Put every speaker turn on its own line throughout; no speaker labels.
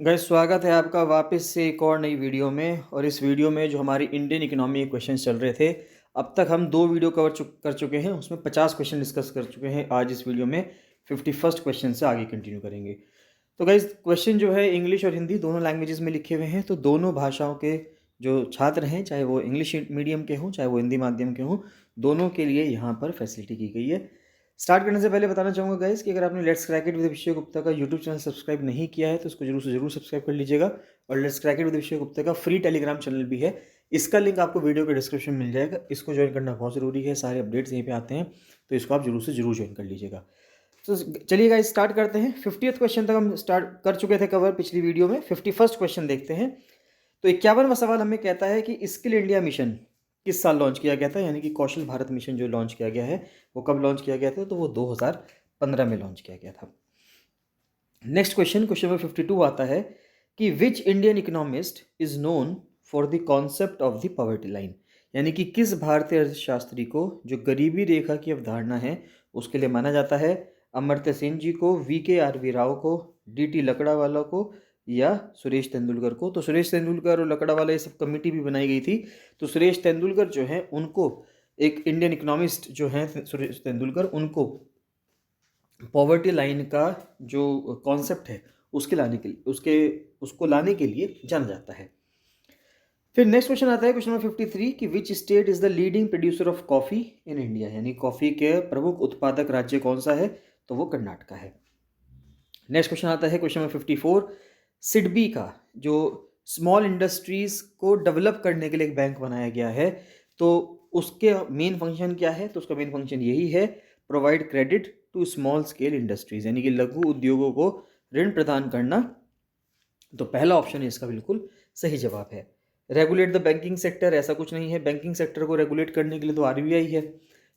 Guys स्वागत है आपका वापस से एक और नई वीडियो में। और इस वीडियो में जो हमारी इंडियन इकोनॉमी के क्वेश्चन चल रहे थे, अब तक हम 2 वीडियो कर चुके हैं, उसमें 50 क्वेश्चन डिस्कस कर चुके हैं। आज इस वीडियो में 51st क्वेश्चन से आगे कंटिन्यू करेंगे। तो गाइस क्वेश्चन जो है इंग्लिश और हिंदी दोनों लैंग्वेजेस में लिखे हुए हैं, तो दोनों भाषाओं के जो छात्र हैं, चाहे वो इंग्लिश मीडियम के हों चाहे वो हिंदी माध्यम के हों, दोनों के लिए यहाँ पर फैसिलिटी की गई है। स्टार्ट करने से पहले बताना चाहूँगा गाइस कि अगर आपने लेट्स क्रैक इट विद विषय गुप्ता का यूट्यूब चैनल सब्सक्राइब नहीं किया है तो उसको जरूर से जरूर सब्सक्राइब कर लीजिएगा। और लेट्स क्रैक इट विद विषय गुप्ता का फ्री टेलीग्राम चैनल भी है, इसका लिंक आपको वीडियो के डिस्क्रिप्शन में मिल जाएगा। इसको ज्वाइन करना बहुत ज़रूरी है, सारे अपडेट्स यहीं पे आते हैं, तो इसको आप जरूर से जरूर ज्वाइन कर लीजिएगा। तो चलिए गाइस स्टार्ट करते हैं। 50th क्वेश्चन तक हम स्टार्ट कर चुके थे कवर पिछली वीडियो में। 51st क्वेश्चन देखते हैं। तो 51वां सवाल हमें कहता है कि स्किल इंडिया मिशन किस साल लॉन्च किया गया था, यानी कि कौशल भारत मिशन जो लॉन्च किया गया है वो कब लॉन्च किया गया था, तो वो 2015 में लॉन्च किया गया था। नेक्स्ट क्वेश्चन नंबर 52 आता है कि which Indian economist is known for the concept of the poverty line, यानी कि किस भारतीय अर्थशास्त्री को जो गरीबी रेखा की अवधारणा है उसके लिए माना जाता है। अमर्त्य सेन जी को, VKRV राव को, DT लकड़ावाला को या सुरेश तेंदुलकर को। तो सुरेश तेंदुलकर और लकड़ावाला ये सब कमेटी भी बनाई गई थी। तो सुरेश तेंदुलकर जो है उनको, एक इंडियन इकोनॉमिस्ट जो हैं सुरेश तेंदुलकर, उनको पॉवर्टी लाइन का जो कॉन्सेप्ट है उसको लाने के लिए जाना जाता है। फिर नेक्स्ट क्वेश्चन आता है क्वेश्चन नंबर 53 कि which state is the leading producer of coffee in India, यानी कॉफी के प्रमुख उत्पादक राज्य कौन सा है, तो वो कर्नाटका है। नेक्स्ट क्वेश्चन आता है क्वेश्चन नंबर 54, सिडबी का जो स्मॉल इंडस्ट्रीज को डेवलप करने के लिए एक बैंक बनाया गया है, तो उसके मेन फंक्शन क्या है, तो उसका मेन फंक्शन यही है, provide credit to small scale industries, यानी कि लघु उद्योगों को ऋण प्रदान करना। तो पहला ऑप्शन है इसका बिल्कुल सही जवाब है। रेगुलेट द बैंकिंग सेक्टर, ऐसा कुछ नहीं है, बैंकिंग सेक्टर को रेगुलेट करने के लिए तो RBI है।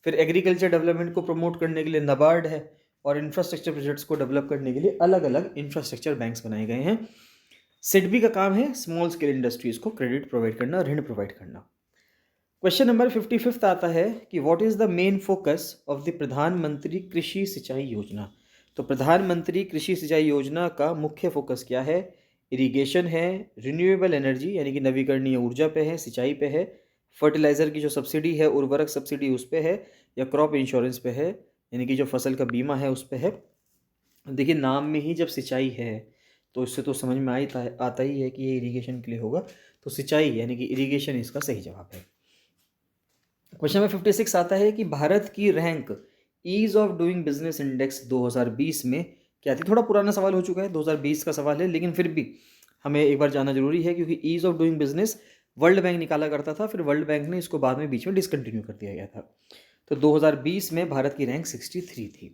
फिर एग्रीकल्चर डेवलपमेंट को प्रमोट करने के लिए NABARD है। और इंफ्रास्ट्रक्चर प्रोजेक्ट्स को डेवलप करने के लिए अलग अलग इंफ्रास्ट्रक्चर बैंक्स बनाए गए हैं। सिडबी का काम है स्मॉल स्केल इंडस्ट्रीज को क्रेडिट प्रोवाइड करना, ऋण प्रोवाइड करना। क्वेश्चन नंबर 55 आता है कि what is the main focus of the प्रधानमंत्री कृषि सिंचाई योजना। तो प्रधानमंत्री कृषि सिंचाई योजना का मुख्य फोकस क्या है, इरिगेशन है, रिन्यूएबल एनर्जी यानी कि नवीकरणीय ऊर्जा पे है, सिंचाई पे है, फर्टिलाइजर की जो सब्सिडी है, उर्वरक सब्सिडी उस पे है, या क्रॉप इंश्योरेंस पे है यानी कि जो फसल का बीमा है उस पे है। देखिए नाम में ही जब सिंचाई है तो इससे तो समझ में आता ही है कि ये इरिगेशन के लिए होगा, तो सिंचाई यानी कि इरिगेशन इसका सही जवाब है। क्वेश्चन नंबर 56 आता है कि भारत की rank ease of doing business index 2020 में क्या थी। थोड़ा पुराना सवाल हो चुका है, 2020 का सवाल है, लेकिन फिर भी हमें एक बार जानना जरूरी है क्योंकि ease of doing business World Bank निकाला करता था, फिर वर्ल्ड बैंक ने इसको बाद में बीच में डिसकंटिन्यू कर दिया गया था। तो 2020 में भारत की रैंक 63 थी।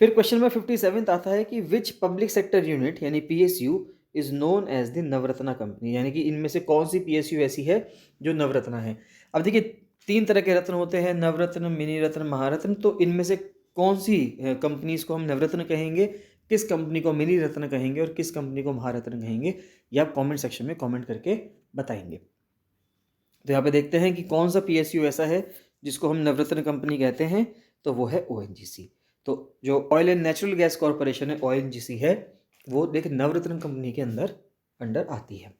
फिर क्वेश्चन नंबर 57 आता है कि विच पब्लिक सेक्टर यूनिट यानी PSU is known as the Navratna company, यानी कि इनमें से कौन सी PSU ऐसी है जो नवरत्ना है। अब देखिए 3 तरह के रत्न होते हैं, नवरत्न, मिनी रत्न, महारत्न। तो इनमें से कौन सी कंपनीज को हम नवरत्न कहेंगे, किस कंपनी को मिनी रत्न कहेंगे और किस कंपनी को महारत्न कहेंगे, ये आप कॉमेंट सेक्शन में कॉमेंट करके बताएंगे। तो यहाँ पे देखते हैं कि कौन सा PSU ऐसा है जिसको हम नवरत्न कंपनी कहते हैं, तो वो है ONGC। तो जो oil and natural gas corporation है ONGC है, वो देखिए नवरत्न कंपनी के अंडर आती है।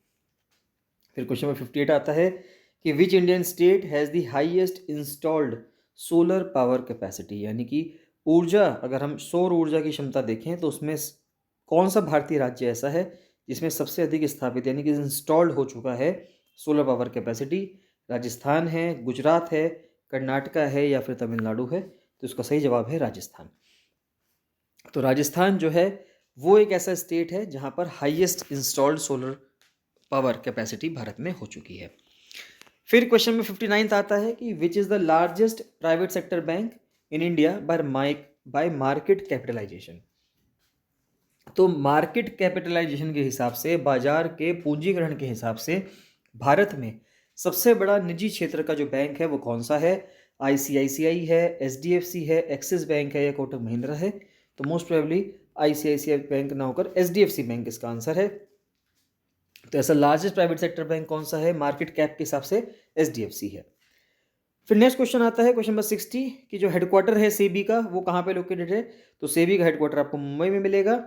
फिर क्वेश्चन नंबर 58 आता है कि which Indian state has the highest installed solar power capacity, यानी कि ऊर्जा, अगर हम सौर ऊर्जा की क्षमता देखें तो उसमें कौन सा भारतीय राज्य ऐसा है जिसमें सबसे अधिक स्थापित यानी कि इंस्टॉल्ड हो चुका है सोलर पावर कैपेसिटी। राजस्थान है, गुजरात है, कर्नाटका है या फिर तमिलनाडु है। तो इसका सही जवाब है राजस्थान। तो राजस्थान जो है वो एक ऐसा स्टेट है जहां पर highest installed solar power capacity Bharat में हो चुकी है। फिर क्वेश्चन में 59 आता है कि which is the largest private sector bank in India by market capitalisation. तो मार्केट कैपिटलाइजेशन के हिसाब से, बाजार के पूंजीकरण के हिसाब से भारत में सबसे बड़ा निजी क्षेत्र का जो बैंक है वो कौन सा है। ICICI है, SDFC है, एक्सिस बैंक है या कोटक महिंद्रा है। तो मोस्ट प्रोबेबली ICICI बैंक ना होकर SDFC बैंक इसका आंसर है। तो ऐसा लार्जेस्ट प्राइवेट सेक्टर बैंक कौन सा है मार्केट कैप के हिसाब से, SDFC है। फिर नेक्स्ट क्वेश्चन आता है क्वेश्चन नंबर 60 कि जो हेडक्वार्टर है सेबी का वो कहाँ पे लोकेटेड है। तो सेबी का हेडक्वार्टर आपको मुंबई में मिलेगा।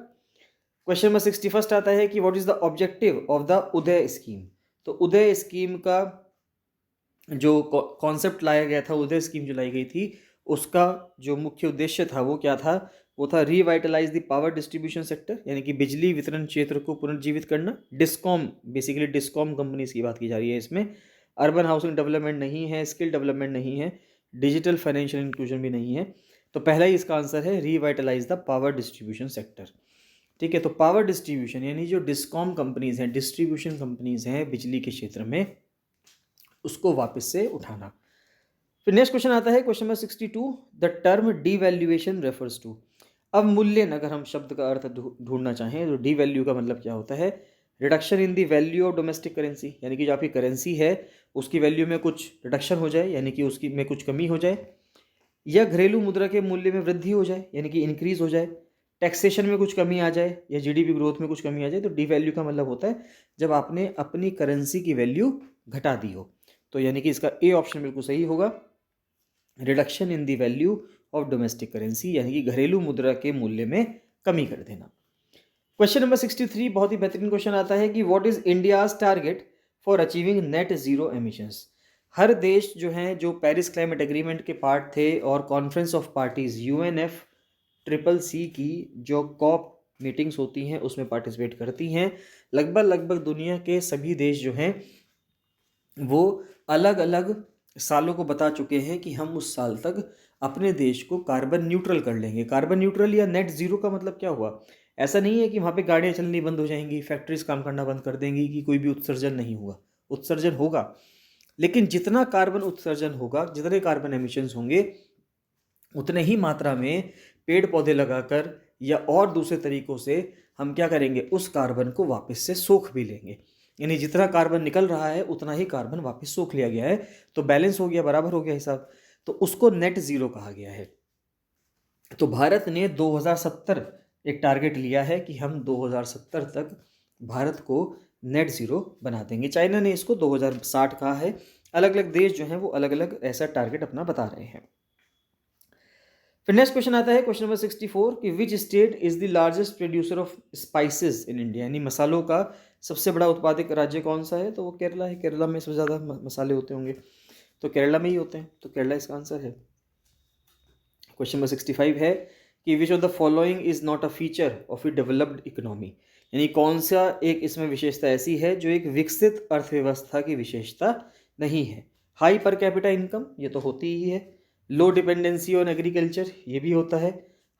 क्वेश्चन नंबर 61 आता है कि what is the objective of the Uday scheme. तो उदय स्कीम का जो कॉन्सेप्ट लाया गया था, उदय स्कीम जो लाई गई थी, उसका जो मुख्य उद्देश्य था वो क्या था? वो था revitalise the power distribution sector, यानी कि बिजली वितरण क्षेत्र को पुनर्जीवित करना। डिस्कॉम, बेसिकली डिस्कॉम कंपनीज की बात की जा रही है इसमें। अर्बन हाउसिंग डेवलपमेंट नहीं है, स्किल डेवलपमेंट नहीं है, डिजिटल फाइनेंशियल इंक्लूजन भी नहीं है। तो पहला ही इसका आंसर है revitalise the power distribution sector. ठीक है, तो पावर डिस्ट्रीब्यूशन यानी जो डिस्कॉम कंपनीज हैं, डिस्ट्रीब्यूशन कंपनीज हैं बिजली के क्षेत्र में, उसको वापस से उठाना। फिर नेक्स्ट क्वेश्चन आता है question number 62, the term devaluation refers to. अब मूल्यन अगर हम शब्द का अर्थ ढूंढना चाहें तो डीवैल्यू का मतलब क्या होता है? Reduction in the value of domestic currency, यानी कि जो आपकी करेंसी है उसकी वैल्यू में कुछ रिडक्शन हो जाए, यानी कि उसकी में कुछ कमी हो जाए, या घरेलू मुद्रा के मूल्य में वृद्धि हो जाए, यानी कि इंक्रीज हो जाए, टैक्सेशन में कुछ कमी आ जाए, या जीडीपी ग्रोथ में कुछ कमी आ जाए। तो डीवैल्यू का मतलब होता है जब आपने अपनी करेंसी की वैल्यू घटा दी हो। तो यानी कि इसका ए ऑप्शन बिल्कुल सही होगा, reduction in the value of domestic currency, यानी कि घरेलू मुद्रा के मूल्य में कमी कर देना। क्वेश्चन नंबर 63 बहुत ही बेहतरीन क्वेश्चन आता है कि what is India's target for achieving net zero emissions. हर देश जो हैं, जो पेरिस क्लाइमेट एग्रीमेंट के पार्ट थे और कॉन्फ्रेंस ऑफ पार्टीज UNFCCC की जो कॉप मीटिंग्स होती हैं उसमें पार्टिसिपेट करती हैं। लगभग दुनिया के सभी देश जो हैं वो अलग अलग सालों को बता चुके हैं कि हम उस साल तक अपने देश को कार्बन न्यूट्रल कर लेंगे। कार्बन न्यूट्रल या नेट जीरो का मतलब क्या हुआ? ऐसा नहीं है कि वहाँ पे गाड़ियाँ चलनी बंद हो जाएंगी, फैक्ट्रीज काम करना बंद कर देंगी, कि कोई भी उत्सर्जन नहीं हुआ। उत्सर्जन होगा, लेकिन जितना कार्बन उत्सर्जन होगा, जितने कार्बन एमिशंस होंगे, उतने ही मात्रा में पेड़ पौधे लगाकर या और दूसरे तरीकों से हम क्या करेंगे, उस कार्बन को वापस से सोख भी लेंगे। यानी जितना कार्बन निकल रहा है उतना ही कार्बन वापस सोख लिया गया है, तो बैलेंस हो गया, बराबर हो गया हिसाब। तो उसको नेट जीरो कहा गया है। तो भारत ने 2070 एक टारगेट लिया है कि हम 2070 तक भारत को नेट जीरो बना देंगे। चाइना ने इसको 2060 कहा है। अलग अलग देश जो हैं वो अलग अलग ऐसा टारगेट अपना बता रहे हैं। फिर नेक्स्ट क्वेश्चन आता है क्वेश्चन नंबर 64 कि which state is the largest producer of spices in India, यानी मसालों का सबसे बड़ा उत्पादक राज्य कौन सा है? तो वो केरला है। केरला में सबसे ज़्यादा मसाले होते होंगे, तो केरला में ही होते हैं, तो केरला इसका आंसर है। क्वेश्चन नंबर 65 है कि which of the following is not a feature of A developed economy, यानी कौन सा एक इसमें विशेषता ऐसी है जो एक विकसित अर्थव्यवस्था की विशेषता नहीं है? हाई पर कैपिटा इनकम, ये तो होती ही है। लो डिपेंडेंसी ऑन एग्रीकल्चर, ये भी होता है।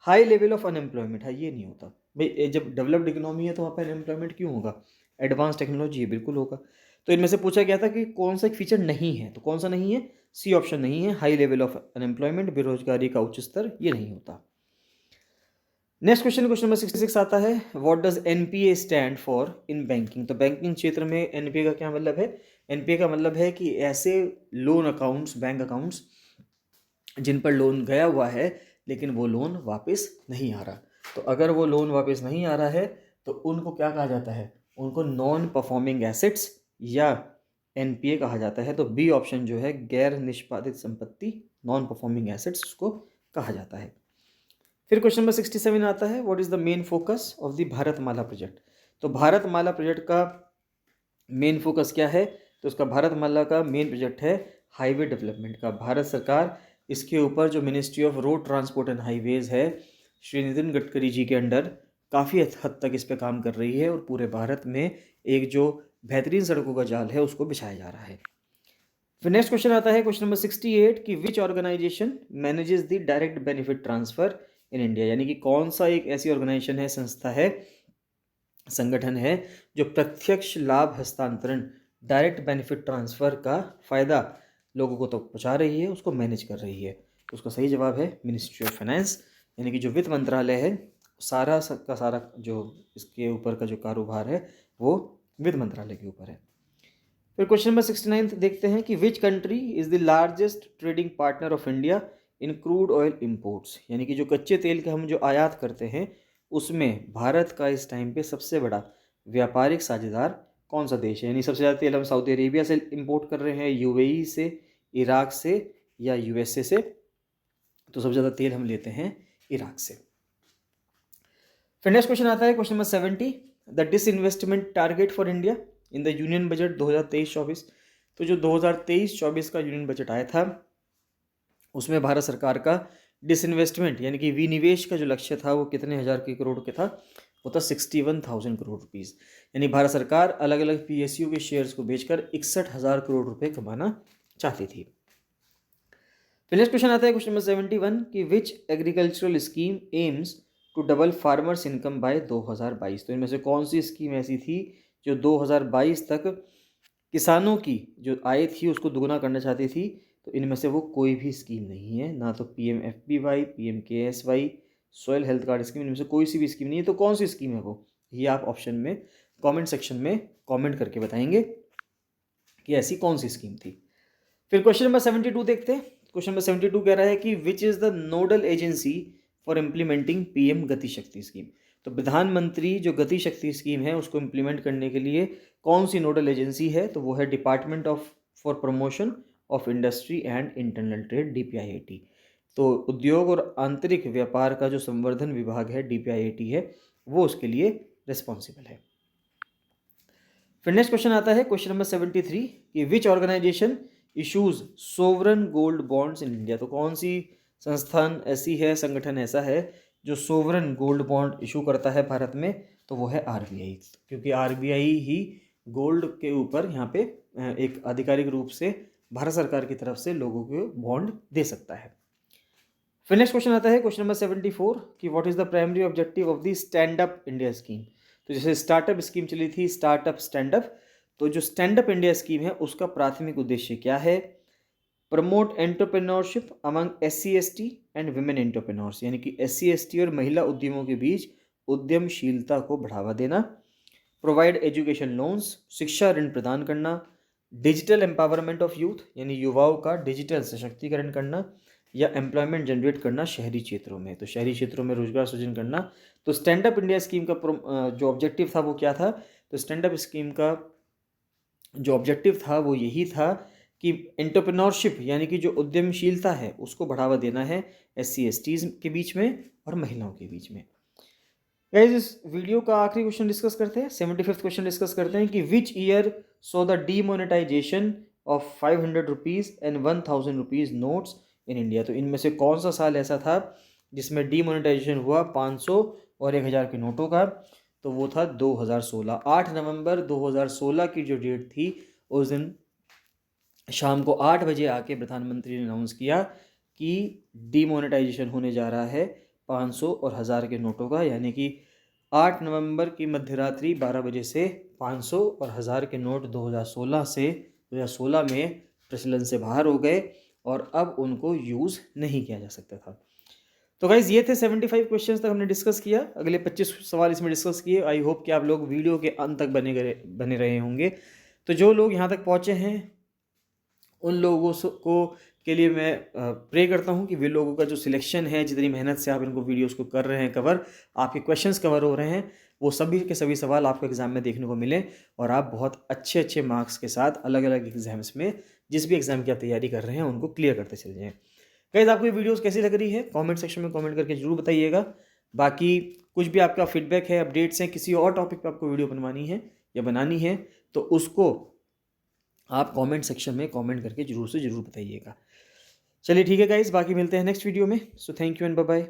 हाई लेवल ऑफ अनएम्प्लॉयमेंट, हाँ ये नहीं होता भाई। जब डेवलप्ड इकोनॉमी है तो वहाँ पर अनएम्प्लॉयमेंट क्यों होगा? एडवांस टेक्नोलॉजी, ये बिल्कुल होगा। तो इनमें से पूछा गया था कि कौन सा एक फीचर नहीं है, तो कौन सा नहीं है? सी ऑप्शन नहीं है, हाई लेवल ऑफ अनएम्प्लॉयमेंट, बेरोजगारी का उच्च स्तर, ये नहीं होता। नेक्स्ट क्वेश्चन, क्वेश्चन नंबर 66 आता है what does NPA stand for in banking. तो बैंकिंग क्षेत्र में एनपीए का क्या मतलब है? एनपीए का मतलब है कि ऐसे लोन अकाउंट्स, बैंक अकाउंट्स जिन पर लोन गया हुआ है लेकिन वो लोन वापस नहीं आ रहा। तो अगर वो लोन वापस नहीं आ रहा है तो उनको क्या कहा जाता है? उनको नॉन परफॉर्मिंग एसेट्स या एनपीए कहा जाता है। तो बी ऑप्शन जो है, गैर निष्पादित संपत्ति, नॉन परफॉर्मिंग एसेट्स, उसको कहा जाता है। फिर क्वेश्चन नंबर 67 आता है what is the main focus of the Bharatmala project. तो भारतमाला प्रोजेक्ट का मेन फोकस क्या है? तो उसका भारतमाला का मेन प्रोजेक्ट है हाईवे डेवलपमेंट का। भारत सरकार इसके ऊपर जो ministry of road transport and highways है, श्री नितिन गडकरी जी के अंडर काफ़ी हद तक इस पर काम कर रही है और पूरे भारत में एक जो बेहतरीन सड़कों का जाल है उसको बिछाया जा रहा है। फिर नेक्स्ट क्वेश्चन आता है क्वेश्चन नंबर 68 कि which organization manages the direct benefit transfer in India, यानी कि कौन सा एक ऐसी ऑर्गेनाइजेशन है, संस्था है, संगठन है जो प्रत्यक्ष लाभ हस्तांतरण, डायरेक्ट बेनिफिट ट्रांसफर का फायदा लोगों को तो पहुंचा रही है, उसको मैनेज कर रही है। तो उसका सही जवाब है मिनिस्ट्री ऑफ फाइनेंस, यानी कि जो वित्त मंत्रालय है सारा का सारा जो इसके ऊपर का जो कारोबार है वो वित्त मंत्रालय के ऊपर है। फिर क्वेश्चन नंबर 69 देखते हैं कि which country is the largest trading partner of India in crude oil imports, यानी कि जो कच्चे तेल के हम जो आयात करते हैं उसमें भारत का इस टाइम पे सबसे बड़ा व्यापारिक साझेदार कौन सा देश है? यानी सबसे ज़्यादा तेल हम सऊदी अरेबिया से इंपोर्ट कर रहे हैं, यूएई से, इराक से या यूएसए से। तो सबसे ज़्यादा तेल हम लेते हैं इराक से। फिर नेक्स्ट क्वेश्चन आता है question number 70, the disinvestment target for India in the union budget 2023-24। तो जो 2023-24 का यूनियन बजट आया था उसमें भारत सरकार का डिसइन्वेस्टमेंट यानी कि विनिवेश का जो लक्ष्य था वो कितने हज़ार के करोड़ के था, वो था 61,000 करोड़ रुपीज़। यानी भारत सरकार अलग अलग PSU के शेयर्स को बेचकर 61,000 करोड़ रुपए कमाना चाहती थी। फिर नेक्स्ट क्वेश्चन आता है क्वेश्चन नंबर 71 कि which agricultural scheme aims to double farmers income by 2022। तो इनमें से कौन सी स्कीम ऐसी थी जो 2022 तक किसानों की जो आय थी उसको दुगना करना चाहती थी। तो इनमें से वो कोई भी स्कीम नहीं है, ना तो PMFBY, PMKSY, soil health card scheme, इनमें से कोई सी भी स्कीम नहीं है। तो कौन सी स्कीम है वो, ये आप ऑप्शन में कमेंट सेक्शन में कमेंट करके बताएंगे कि ऐसी कौन सी स्कीम थी। फिर क्वेश्चन नंबर 72 देखते हैं। क्वेश्चन नंबर 72 कह रहा है कि which is the nodal agency for implementing PM गति शक्ति स्कीम। तो प्रधानमंत्री जो गति शक्ति स्कीम है उसको इम्प्लीमेंट करने के लिए कौन सी नोडल एजेंसी है, तो वो है department for promotion of industry and internal trade, DPIIT। तो उद्योग और आंतरिक व्यापार का जो संवर्धन विभाग है DPIIT है, वो उसके लिए रिस्पॉन्सिबल है। फिर नेक्स्ट क्वेश्चन आता है क्वेश्चन नंबर 73 कि which organization issues sovereign gold bonds in India. तो कौन सी संस्थान ऐसी है, संगठन ऐसा है जो सोवरन गोल्ड बॉन्ड इशू करता है भारत में, तो वो है RBI। क्योंकि RBI ही गोल्ड के ऊपर यहाँ पे एक आधिकारिक रूप से भारत सरकार की तरफ से लोगों को बॉन्ड दे सकता है। फिर नेक्स्ट क्वेश्चन आता है क्वेश्चन नंबर 74 कि what is the primary objective of the stand up India scheme. तो जैसे स्टार्टअप स्कीम चली थी, स्टार्टअप स्टैंड अप, तो जो स्टैंड अप इंडिया स्कीम है उसका प्राथमिक उद्देश्य क्या है, promote entrepreneurship among SC/ST and women entrepreneurs, यानी कि SC/ST और महिला उद्यमों के बीच उद्यमशीलता को बढ़ावा देना, प्रोवाइड एजुकेशन लोन्स, शिक्षा ऋण प्रदान करना, डिजिटल एम्पावरमेंट ऑफ यूथ यानी युवाओं का डिजिटल सशक्तिकरण करना, या एम्प्लॉयमेंट जनरेट करना शहरी क्षेत्रों में, तो शहरी क्षेत्रों में रोजगार सृजन करना। तो स्टैंड अप इंडिया स्कीम का जो ऑब्जेक्टिव था वो क्या था, तो स्टैंड अप स्कीम का जो ऑब्जेक्टिव था वो यही था कि एंटरप्रेन्योरशिप यानी कि जो उद्यमशीलता है उसको बढ़ावा देना है SC/STs के बीच में और महिलाओं के बीच में। गाइस इस वीडियो का आखिरी क्वेश्चन डिस्कस करते हैं, 75th क्वेश्चन डिस्कस करते हैं कि which year so the demonetisation of 500 rupees and 1000 rupees notes in India. तो इनमें से कौन सा साल ऐसा था जिसमें डीमोनेटाइजेशन हुआ 500 और 1000 के नोटों का, तो वो था 2016। 8 नवंबर 2016 की जो डेट थी उस दिन शाम को 8 बजे आके प्रधानमंत्री ने अनाउंस किया कि डीमोनेटाइजेशन होने जा रहा है 500 और 1000 के नोटों का, यानी कि 8 नवंबर की मध्यरात्रि 12 बजे से 500 और 1000 के नोट 2016 में प्रचलन से बाहर हो गए और अब उनको यूज़ नहीं किया जा सकता था। तो गाइज़ ये थे 75 क्वेश्चंस तक हमने डिस्कस किया, अगले 25 सवाल इसमें डिस्कस किए। आई होप कि आप लोग वीडियो के अंत तक बने रहे होंगे। तो जो लोग यहाँ तक पहुँचे हैं उन लोगों को के लिए मैं प्रे करता हूँ कि वे लोगों का जो सिलेक्शन है, जितनी मेहनत से आप इनको वीडियोस को कर रहे हैं कवर, आपके क्वेश्चंस कवर हो रहे हैं, वो सभी के सभी सवाल आपको एग्ज़ाम में देखने को मिले और आप बहुत अच्छे अच्छे मार्क्स के साथ अलग अलग एग्जाम्स में जिस भी एग्ज़ाम की आप तैयारी कर रहे हैं उनको क्लियर करते चले जाएँ। गाइस आपको ये वीडियोस कैसी लग रही है कमेंट सेक्शन में कमेंट करके जरूर बताइएगा। बाकी कुछ भी आपका फीडबैक है, अपडेट्स हैं, किसी और टॉपिक पे आपको वीडियो बनवानी है या बनानी है तो उसको आप कमेंट सेक्शन में कमेंट करके जरूर से ज़रूर बताइएगा। चलिए ठीक है गाइस, बाकी मिलते हैं नेक्स्ट वीडियो में। So thank you and bye bye.